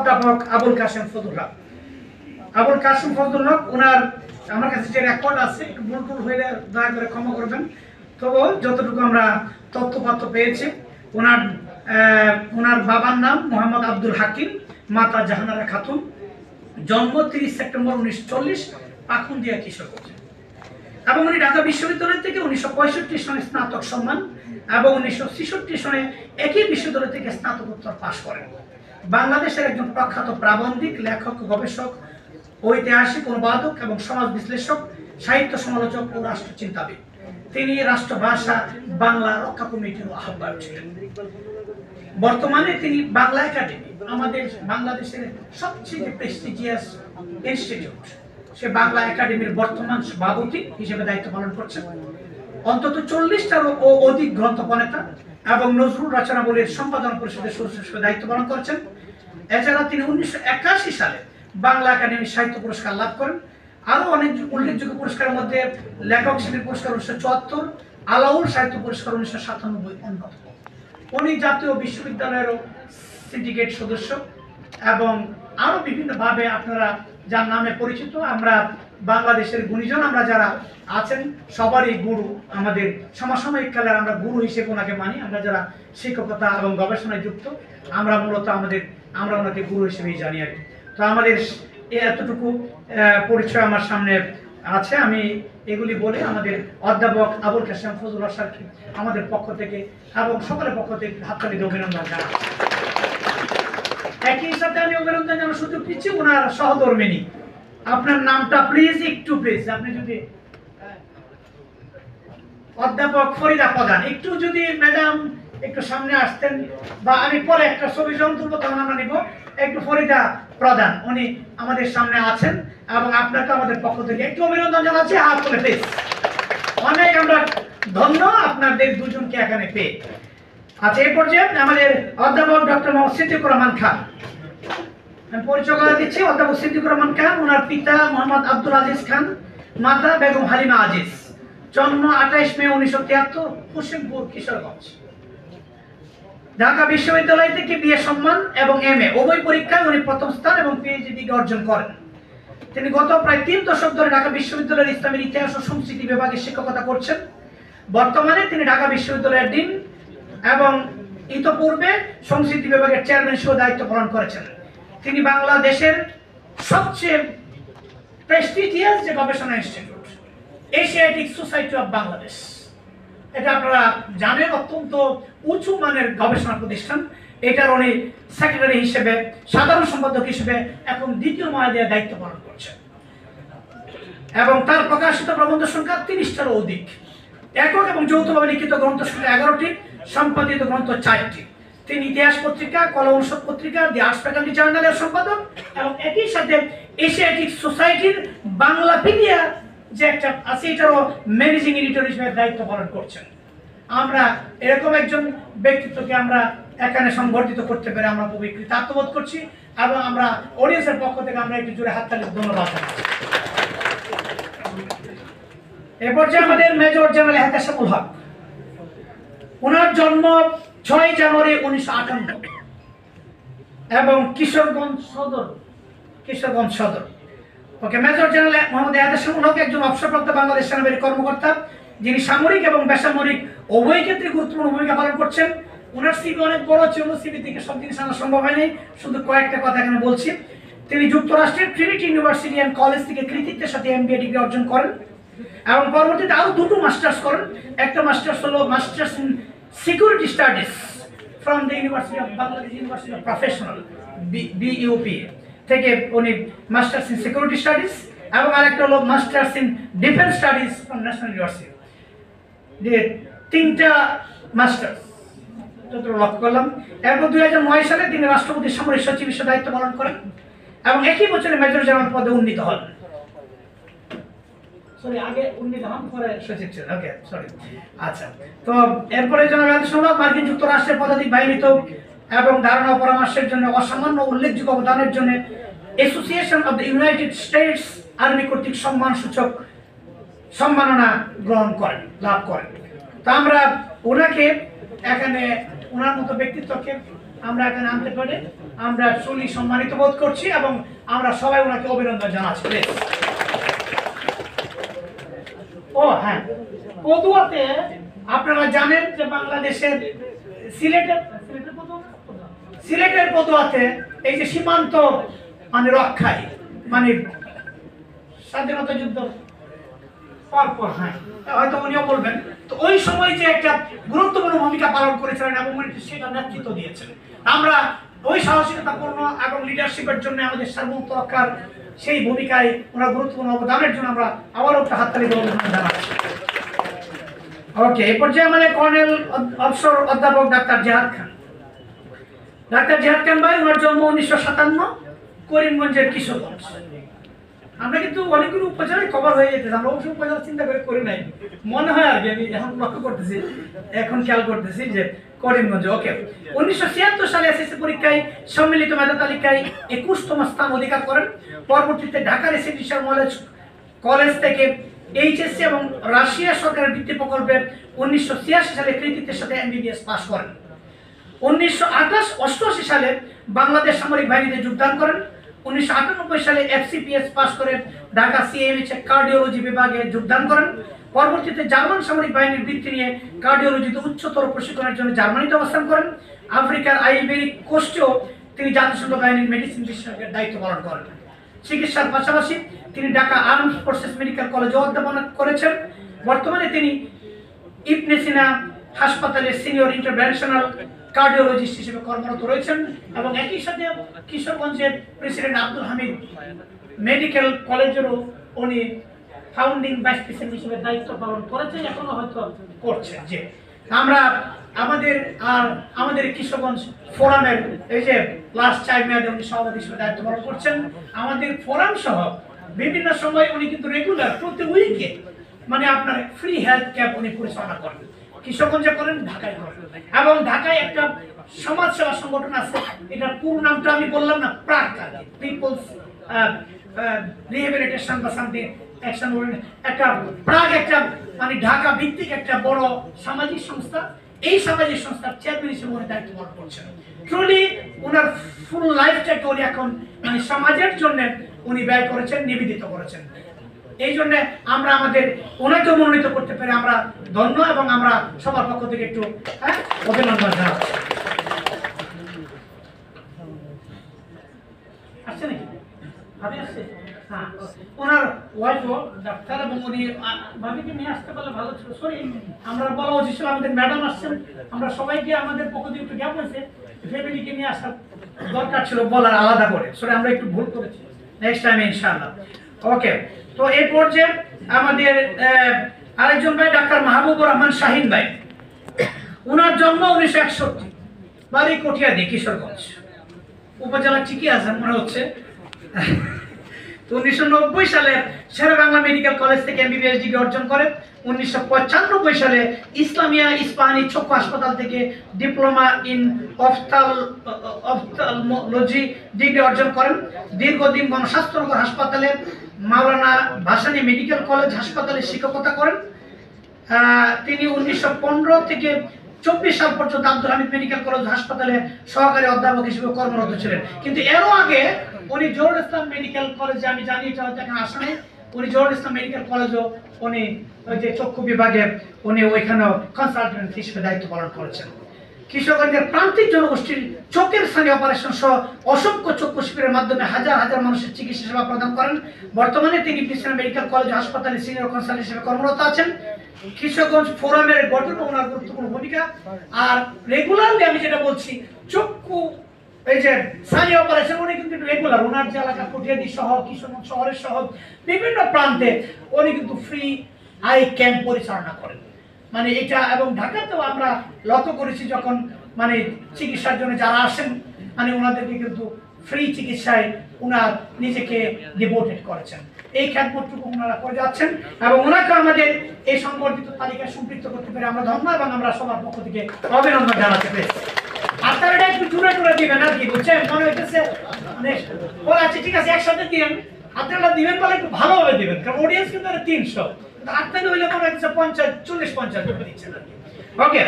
অধ্যাপক আবুল কাশেম ফজলুল হক। আবুল কাশেম ফজলুল হক ওনার আমার কাছে যে রেকর্ড আছে, ভুল টুল হইলে দয়া করে ক্ষমা করবেন, তবু যতটুকু আমরা তথ্যপাত্র পেয়েছি, ওনার বাবার নাম মোহাম্মদ আব্দুল হাকিম, মাতা জাহানারা খাতুন, জন্ম 30 সেপ্টেম্বর 1940, পাখুন্দিয়া কিশোরগঞ্জ। এবং উনি ঢাকা বিশ্ববিদ্যালয় থেকে 1965 সনে স্নাতক সম্মান এবং 1966 সনে একই বিশ্ববিদ্যালয় থেকে স্নাতকোত্তর পাশ করেন। বাংলাদেশের একজন প্রখ্যাত প্রাবন্ধিক, লেখক, গবেষক, ঐতিহাসিক, অনুবাদক এবং সমাজ বিশ্লেষক, সাহিত্য সমালোচক ও রাষ্ট্রচিন্তাবিদ। তিনি রাষ্ট্রভাষা বাংলা রক্ষা কমিটির আহ্বায়ক ছিলেন। বর্তমানে তিনি বাংলা একাডেমি, আমাদের বাংলাদেশের সবচেয়ে প্রেস্টিজিয়াস ইনস্টিটিউট, সে বাংলা একাডেমির বর্তমান সভাপতি হিসেবে দায়িত্ব পালন করছেন। অন্তত 40টারও অধিক গ্রন্থ প্রণেতা এবং নজরুল রচনাবলীর সম্পাদনা পরিষদের সদস্য হিসেবে দায়িত্ব পালন করছেন। এছাড়া তিনি 1981 সালে বাংলা একাডেমি সাহিত্য পুরস্কার লাভ করেন। আরো অনেক উল্লেখযোগ্য পুরস্কারের মধ্যে লেখক শিল্পী পুরস্কার 1974, আলাউল সাহিত্য পুরস্কার 1997 অন্যতম। উনি জাতীয় বিশ্ববিদ্যালয়েরও সিন্ডিকেট সদস্য এবং আরো বিভিন্নভাবে আপনারা যার নামে পরিচিত। আমরা বাংলাদেশের গুণীজন, আমরা যারা আছেন সবারই গুরু, আমাদের সমসাময়িক কালের আমরা গুরু হিসেবে ওনাকে মানি। আমরা যারা শিক্ষকতা এবং গবেষণায় যুক্ত, আমরা মূলত আমরা ওনাকে গুরু হিসেবেই জানি আর কি। তো আমাদের এতটুকু পরিচয় আমার সামনে আছে, আমি এগুলি বলে আমাদের অধ্যাপক আবুল কাশেম ফজলুল হক স্যারকে আমাদের পক্ষ থেকে এবং সকলের পক্ষ থেকে হাততালি দিয়ে অভিনন্দন জানাই। একই সাথে আমি অভিনন্দন জানানোর সুযোগ দিচ্ছি ওনার সহধর্মিনী। আপনার নামটা প্লিজ আপনি যদি অধ্যাপক ফরিদা প্রধান, একটু যদি ম্যাডাম একটু সামনে আসতেন, বা আমি পরে একটা ছবি যখন তুলবো তখন আমরা নিব। একটু ফরিদা প্রধান উনি আমাদের সামনে আছেন এবং আপনাকে আমাদের পক্ষ থেকে একটু অভিনন্দন জানাচ্ছি, হাত তুলে প্লিজ। অনেক আমরা ধন্য আপনাদের দুজনকে এখানে পেয়ে। আচ্ছা, এই পর্যায়ে আমাদের অধ্যাপক ডক্টর মোহাম্মদ সিদ্দিকুর রহমান খান, আমি পরিচয় করে দিচ্ছি। অধ্যাপক সিদ্দিকুর রহমান খান, ওনার পিতা মোহাম্মদ আব্দুল আজিজ খান, মাতা বেগম হালিমা আজিজ, জন্ম 28 মে 1973, হোসেনপুর, কিশোরগঞ্জ। ঢাকা বিশ্ববিদ্যালয় থেকে বিএ সম্মান এবং এমএ উভয় পরীক্ষায় উনি প্রথম স্থান এবং পিএইচডি ডিগ্রি অর্জন করেন। তিনি গত প্রায় 3 দশক ধরে ঢাকা বিশ্ববিদ্যালয়ের ইসলামের ইতিহাস ও সংস্কৃতি বিভাগে শিক্ষকতা করছেন। বর্তমানে তিনি ঢাকা বিশ্ববিদ্যালয়ের ডিন এবং ইতোপূর্বে সংস্কৃতি বিভাগের চেয়ারম্যান হিসেবে দায়িত্ব পালন করেছেন। তিনি বাংলাদেশের সবচেয়ে প্রেস্টিজিয়াস যে গবেষণা institute, Asiatic society of Bangladesh, এটা আপনারা জানেন, অত্যন্ত উঁচু মানের গবেষণা প্রতিষ্ঠান। এটার উনি সেক্রেটারি হিসেবে, সাধারণ সম্পাদক হিসেবে এখন দ্বিতীয় মেয়াদে দায়িত্ব পালন করছেন। এবং তার প্রকাশিত প্রবন্ধ সংখ্যা 30টারও অধিক। একক এবং যৌথভাবে লিখিত গ্রন্থ সংখ্যা 11টি, সম্পাদিত গ্রন্থ 4টি। তিনি ইতিহাস পত্রিকা, কলা অনুষদ পত্রিকা, দি আর্টস ফ্যাকাল্টি জার্নালের সম্পাদক এবং একই সাথে এশিয়াটিক সোসাইটির বাংলাপিডিয়া যে একটা আছে, এটারও ম্যানেজিং এডিটর হিসেবে দায়িত্ব পালন করছেন। আমরা এরকম একজন ব্যক্তিত্বকে আমরা এখানে সংবর্ধিত করতে পেরে আমরা খুবই কৃতজ্ঞ করছি এবং আমরা অডিয়েন্সের পক্ষ থেকে আমরা একটু জোরে হাততালি ধন্যবাদ জানাচ্ছি। এরপর যে আমাদের মেজর জেনারেল এহতেশামুল হক, ওনার জন্ম 6 জানুয়ারি 1958 এবং কিশোরগঞ্জ সদর। ওকে, মেজর জেনারেল মোহাম্মদ এহতেশামুল হক একজন অবসরপ্রাপ্ত বাংলাদেশ সেনাবাহিনীর কর্মকর্তা, যিনি সামরিক এবং বেসামরিক উভয় ক্ষেত্রে গুরুত্বপূর্ণ ভূমিকা পালন করছেন। ওনার সিভি অনেক বড় ছিল, সিভি থেকে সব জিনিস আনা সম্ভব হয়নি, শুধু কয়েকটা কথা এখানে বলছি। তিনি যুক্তরাষ্ট্রের ট্রিনিটি ইউনিভার্সিটি অ্যান্ড কলেজ থেকে কৃতিত্বের সাথে এমবিএ ডিগ্রি অর্জন করেন এবং পরবর্তীতে আরও 2টো মাস্টার্স করেন। একটা মাস্টার্স হলো masters in security studies from the university of Bangladesh university of professional, BUP থেকে উনি মাস্টার্স ইন সিকিউরিটি স্টাডিজ, এবং আরেকটা হলো masters in defence studies from national university. 3টা মাস্টার্স যতটুকু লক্ষ্য করলাম। এরপর 2009 সালে তিনি রাষ্ট্রপতির সামরিক সচিব হিসেবে দায়িত্ব পালন করেন এবং একই বছরে মেজর জেনারেল পদে উন্নীত হন। আচ্ছা, তো এরপরে জনাব এহতেশামুল হক মার্কিন যুক্তরাষ্ট্রের পদাতিক বাহিনীতে এবং ধারণা ও পরামর্শের জন্য অসামান্য উল্লেখযোগ্য অবদানের জন্য association of the United states army কর্তৃক সম্মানসূচক সম্মাননা লাভ করেন। তো আমরা ওনাকে এখানে, ওনার মতো ব্যক্তিত্বকে আমরা এখানে আনতে পারি। আমরা শুনি সম্মানিত বোধ করছি এবং আমরা সবাই ওনাকে অভিনন্দন জানাচ্ছি। ও হ্যাঁ, পদুয়াতে আপনারা জানেন যে বাংলাদেশের সিলেটের পদুয়াতে এই যে সীমান্ত মানে রক্ষায় মানে স্বাধীনতা যুদ্ধ পরপর, হ্যাঁ হয়তো উনিও বলবেন, তো ওই সময় যে একটা গুরুত্বপূর্ণ ভূমিকা পালন করেছিলেন এবং উনি সেটা নেতৃত্ব দিয়েছেন। আমরা ওই সাহসিকতাপূর্ণ এবং লিডারশিপের জন্য আমাদের সার্বভৌমত্ব রক্ষার সেই ভূমিকায় ওনার গুরুত্বপূর্ণ অবদানের জন্য আমরা আবারও একটা হাততালি অভিনন্দন জানাচ্ছি। ওকে, এই পর্যায়ে আমাদের কর্নেল অফিসর অধ্যাপক ডাক্তার জিহাদ খান। ডাক্তার জিহাদ খান ভাই, ওনার জন্ম 1957 করিমগঞ্জের কিশোরগঞ্জ। আমরা কিন্তু অনেকগুলো উপজেলায় কভার হয়ে যেতেছে, আমরা অবশ্যই উপজেলা চিন্তা করে করি নাই, মনে হয় আর কি, আমি এখন লক্ষ্য করতেছি, এখন খেয়াল করতেছি যে করিমগঞ্জ। ওকে, 1976 সালে এসএসসি পরীক্ষায় সম্মিলিত মেধা তালিকায় 21তম স্থান অধিকার করেন। পরবর্তীতে ঢাকা রেসিডেন্সিয়াল কলেজ থেকে এইচএসসি এবং রাশিয়া সরকারের বৃত্তি প্রকল্পে 1986 সালে কৃতিত্বের সাথে এমবিবিএস পাস করেন। 1988 সালে বাংলাদেশ সামরিক বাহিনীতে যোগদান করেন। 1998 সালে এফসিপিএস পাস করে ঢাকা সিএমএইচ কার্ডিওলজি বিভাগে যোগদান করেন। পরবর্তীতে জার্মান সামরিক বাহিনীর বৃত্তি নিয়ে কার্ডিওলজিতে উচ্চতর প্রশিক্ষণের জন্য জার্মানিতে অবস্থান করেন। আফ্রিকার আইভরি কোস্টেও তিনি জাতিসংঘ বাহিনীর মেডিসিন বিশেষজ্ঞের দায়িত্ব পালন করেন। চিকিৎসার পাশাপাশি তিনি ঢাকা আর্মড ফোর্সেস মেডিকেল কলেজে অধ্যাপনা করেছেন। বর্তমানে তিনি ইবনে সিনা হাসপাতালের সিনিয়র ইন্টারভেনশনাল কার্ডিওলজিস্ট হিসেবে কর্মরত রয়েছেন এবং একই সাথে কিশোরগঞ্জের প্রেসিডেন্ট আব্দুল হামিদ মেডিকেল কলেজেরও উনি ফাউন্ডিং ভাইস প্রেসিডেন্ট হিসেবে দায়িত্ব পালন করেছেন, এখনো হয়তো করছেন। যে আমরা আমাদের কিশোরগঞ্জ ফোরামের এই যে লাস্ট 4 মেয়াদে উনি সভাপতি হিসেবে দায়িত্ব পালন করছেন। আমাদের ফোরাম সহ বিভিন্ন সময় উনি কিন্তু রেগুলার প্রতি উইকে মানে আপনার ফ্রি হেলথ ক্যাম্প উনি পরিচালনা করেন। কিশোরগঞ্জে করেন, ঢাকায় করেন, এবং ঢাকায় একটা সমাজ সেবা সংগঠন আছে, এটার পুরো নামটা আমি বললাম না, প্রাক পিপলস রিহ্যাবিলিটেশন বা সামথিং অ্যাকশন, একটা প্রাগ একটা মানে ঢাকা ভিত্তিক একটা বড় সামাজিক সংস্থা। এই সামাজিক সংস্থার চেয়ারম্যান হিসেবে উনি দায়িত্ব পালন করছেন। ট্রুলি ওনার ফুল লাইফটাকে উনি এখন মানে সমাজের জন্য উনি ব্যয় করেছেন, নিবেদিত করেছেন। এই জন্য আমরা আমাদের ওনাকে মনোনীত করতে পেরে আমরা ধন্য এবং আমরা সবার পক্ষ থেকে একটু অভিনন্দন জানাচ্ছি। আসছে নাকি? ভাবি আসছে? হ্যাঁ, ওনার ওয়াইফও ডাক্তার এবং উনি ভাবিকে নিয়ে আসতে পারলে ভালো ছিল। সরি, আমরা বলা উচিত ছিল, আমাদের ম্যাডাম আসছেন, আমরা সবাইকে আমাদের পক্ষ থেকে একটু গ্যাপ হয়েছে, ফ্যামিলিকে নিয়ে আসার দরকার ছিল বলার আলাদা করে। সরি, আমরা একটু ভুল করেছি, নেক্সট টাইম ইনশাআল্লাহ। ওকে, তো এই পর্যায়ে আমাদের আরেকজন ভাই ডাক্তার মাহবুবুর রহমান শাহিন ভাই। ওনার জন্ম 1961, বাড়ি কটিয়াদি, কিশোরগঞ্জ উপজেলা, ঠিকই আছে মনে হচ্ছে। 1990 সালে শেরে বাংলা মেডিকেল কলেজ থেকে এমবিবিএস ডিগ্রি অর্জন করেন। 1995 সালে ইসলামিয়া ইস্পাহানি চক্ষু হাসপাতাল থেকে ডিপ্লোমা ইন অফথালমোলজি ডিগ্রি অর্জন করেন। দীর্ঘদিন গণস্বাস্থ্যনগর হাসপাতালে মাওলানা ভাসানী মেডিকেল কলেজ হাসপাতালে শিক্ষকতা করেন। তিনি 1915 থেকে 24 সাল পর্যন্ত আব্দুল হামিদ মেডিকেল কলেজ হাসপাতালে সহকারী অধ্যাপক হিসেবে কর্মরত ছিলেন। কিন্তু এরও আগে উনি জহুরুল ইসলাম মেডিকেল কলেজে, আমি জানি এটা হয়তো এখানে আসে নাই, উনি জহুরুল ইসলাম মেডিকেল কলেজও উনি ওই যে চক্ষু বিভাগে উনি ওইখানেও কনসালটেন্ট হিসেবে দায়িত্ব পালন করেছেন। কিশোরগঞ্জের প্রান্তিক জনগোষ্ঠীর চোখের স্থানীয় অপারেশন সহ অসংখ্য চক্ষু শিবিরের মাধ্যমে হাজার হাজার মানুষের চিকিৎসা সেবা প্রদান করেন। বর্তমানে তিনি বিশ্বনাথ মেডিকেল কলেজ হাসপাতালে সিনিয়র কনসালটেন্ট হিসেবে কর্মরত আছেন। কিশোরগঞ্জ ফোরামের গঠন ওনার গুরুত্বপূর্ণ ভূমিকা। আর রেগুলারলি আমি যেটা বলছি, চক্ষু এই যে স্থানীয় অপারেশন উনি কিন্তু রেগুলার ওনার যে এলাকা কটিয়াদি সহ কিশোরগঞ্জ শহরের সহ বিভিন্ন প্রান্তে উনি কিন্তু ফ্রি আই ক্যাম্প পরিচালনা করেন। মানে এটা এবং ঢাকাতেও আমরা লক্ষ্য করেছি, যখন মানে চিকিৎসার জন্য যারা আসেন মানে ওনাদেরকে কিন্তু ফ্রি চিকিৎসায় ওনার নিজেকে ডিভোটেড করেছেন। এই খ্যাতমতটুকু ওনারা করে যাচ্ছেন এবং ওনাকে আমাদের এই সংবর্ধিত তালিকায় সম্পৃক্ত করতে পেরে আমরা ধন্য এবং আমরা সবার পক্ষ থেকে অভিনন্দন জানাতে পেরেছি। আপনারা এটা একটু জুড়ে টুড়ে দিবেন আর কি, বুঝছেন? মনে হইতেছে মানে ও আচ্ছা ঠিক আছে একসাথে দিন, আপনারা দিবেন বলে একটু ভালোভাবে দিবেন, কারণ অডিয়েন্স কিন্তু 300, আপনাদের হইলে মনে হচ্ছে 40-50 করে দিচ্ছেন আর কি। ওকে,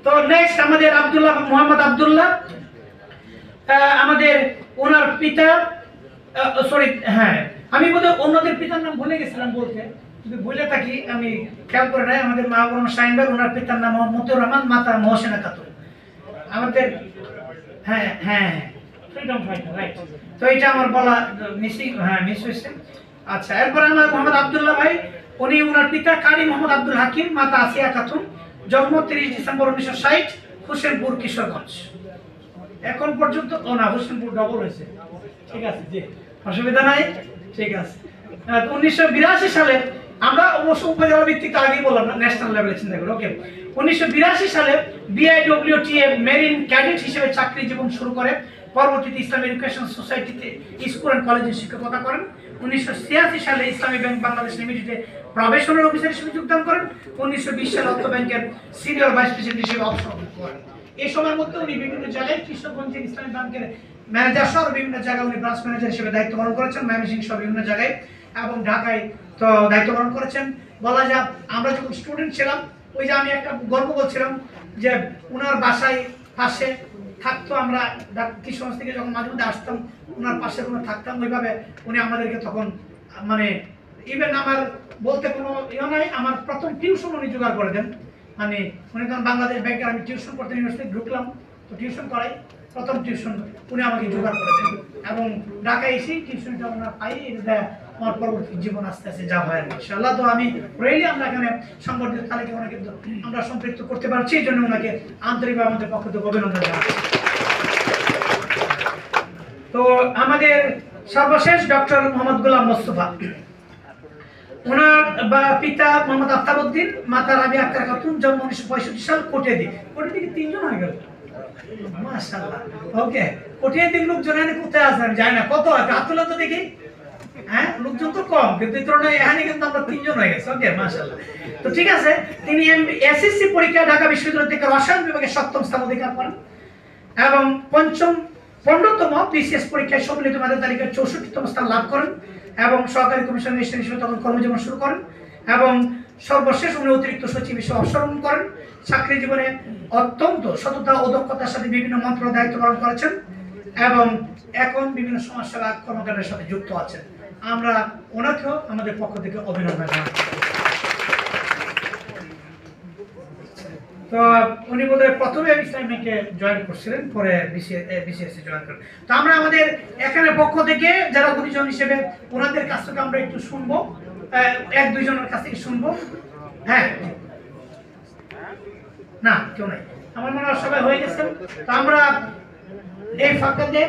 তো নেক্সট আমাদের মোহাম্মদ আব্দুল্লাহ। আমাদের ওনার পিতা, সরি হ্যাঁ আমি বোধহয় অন্যদের পিতার নাম ভুলে গেছিলাম বলতে, যদি ভুলে থাকি আমি খেয়াল করে নাই। আমাদের মা বোন শাহিন ভাই, ওনার পিতার নাম মতিউর রহমান, মাতা মহসিনা খাতুন। আমাদের হ্যাঁ হ্যাঁ ফ্রিডম ফাইটার, রাইট। তো এটা আমার বলা মিস হয়েছে। আচ্ছা, এরপরে আমার মোহাম্মদ আব্দুল্লাহ ভাই, উনি ওনার পিতা কারি মোহাম্মদ আব্দুল হাকিম, মাতা আসিয়া খাতুন, জন্ম 30 ডিসেম্বর 1960, হোসেনপুর, কিশোরগঞ্জ। এখন পর্যন্ত না, হোসেনপুর ডবল হয়েছে, ঠিক আছে জি, অসুবিধা নাই, ঠিক আছে। 1982 সালে, আমরা অবশ্য উপজেলা ভিত্তিক আগেই বললাম না, ন্যাশনাল লেভেলে চিন্তা করি, ওকে। 1982 সালে বিআইডব্লিউটিএ মেরিন ক্যাডেট হিসেবে চাকরি জীবন শুরু করে। পরবর্তীতে ইসলাম এডুকেশন সোসাইটিতে স্কুল অ্যান্ড কলেজে শিক্ষকতা করেন। 1986 সালে ইসলামী ব্যাংক বাংলাদেশ লিমিটেডে প্রবেশনাল অফিসার হিসেবে যোগদান করেন। 1920 সালে অর্থ ব্যাংকের সিনিয়র ভাইস প্রেসিডেন্ট হিসেবে অবসর করেন। এই সময়ের মধ্যে উনি বিভিন্ন জায়গায় কৃষ্ণগঞ্জের ইসলামী ব্যাংকের ম্যানেজার সহ বিভিন্ন জায়গায় উনি ব্রাঞ্চ ম্যানেজার হিসেবে দায়িত্ব পালন করেছেন, ময়মনসিংহ সহ বিভিন্ন জায়গায়, এবং ঢাকায় তো দায়িত্ব পালন করেছেন। বলা যায় আমরা যখন স্টুডেন্ট ছিলাম, ওই যে আমি একটা গল্প বলছিলাম যে ওনার বাসায় পাশে থাকতো, আমরা কৃষ্ণগঞ্জ থেকে যখন মাঝে মধ্যে আসতাম ওনার পাশে কোনো থাকতাম, ওইভাবে উনি আমাদেরকে তখন মানে ইভেন আমার বলতে কোনো ইয়ে নাই, আমার প্রথম টিউশন উনি জোগাড় করে দেন। মানে উনি তখন বাংলাদেশ ব্যাংকের, আমি টিউশন করতে ইউনিভার্সিটি ঢুকলাম, তো টিউশন করাই, প্রথম টিউশন উনি আমাকে জোগাড় করে দেন, এবং ঢাকায় এসে টিউশনটা আমরা পাই। এটা আমার পরবর্তী জীবন আস্তে আস্তে যা হয় ইনশাআল্লাহ। তো আমি রেলি আমরা এখানে সংগঠিত তালিকা ওনাকে আমরা সম্পৃক্ত করতে পারছি, এই জন্য ওনাকে আন্তরিকভাবে আমাদের পক্ষ থেকে অভিনন্দন জানাচ্ছি। তো আমাদের সর্বশেষ ডক্টর মোহাম্মদ গোলাম মোস্তফা, ওনার পিতা মোহাম্মদ আফতাবউদ্দিন, মাতা রাবিয়া আক্তার খাতুন, জন্ম 1965 সাল, কোটিয়াদি। কোটিয়াদি 3 জন হয়ে গেল, মাশাআল্লাহ। ওকে, কোটিয়াদির লোকজন এখানে কোথায় আছে আমি জানি না, কত আছে হাত তোলা তো দেখি। হ্যাঁ, লোকজন তো কম, কিন্তু এই তুলনায় এখানে কিন্তু আমরা 3 জন হয়ে গেছে। ওকে, মাশাআল্লাহ। তো ঠিক আছে, তিনি এসএসসি পরীক্ষায় ঢাকা বিশ্ববিদ্যালয় থেকে রসায়ন বিভাগে 7ম স্থান অধিকার করেন, এবং 15তম বিসিএস পরীক্ষায় সম্মিলিত মেধা তালিকায় 64তম স্থান লাভ করেন, এবং সহকারী কমিশনার হিসেবে তখন কর্মজীবন শুরু করেন, এবং সর্বশেষ উনি অতিরিক্ত সচিব হিসেবে অবসর করেন। চাকরি জীবনে অত্যন্ত সততা ও দক্ষতার সাথে বিভিন্ন মন্ত্রণালয়ে দায়িত্ব পালন করেছেন, এবং এখন বিভিন্ন সমাজসেবা কর্মকাণ্ডের সাথে যুক্ত আছেন। আমরা ওনাকেও আমাদের পক্ষ থেকে অভিনন্দন জানাই। তো উনি বোধহয় প্রথমে ইসলামী ব্যাংকে জয়েন করছিলেন, পরে বিসিএস জয়েন করেন। তো আমরা আমাদের এখানে পক্ষ থেকে যারা গুণীজন হিসেবে ওনাদের কাছ থেকে আমরা একটু শুনবো, 1-2 জনের কাছ থেকে শুনবো। হ্যাঁ, না কেউ নাই, আমার মনে হয় সবাই হয়ে গেছেন। তো আমরা এই ফাঁকাতে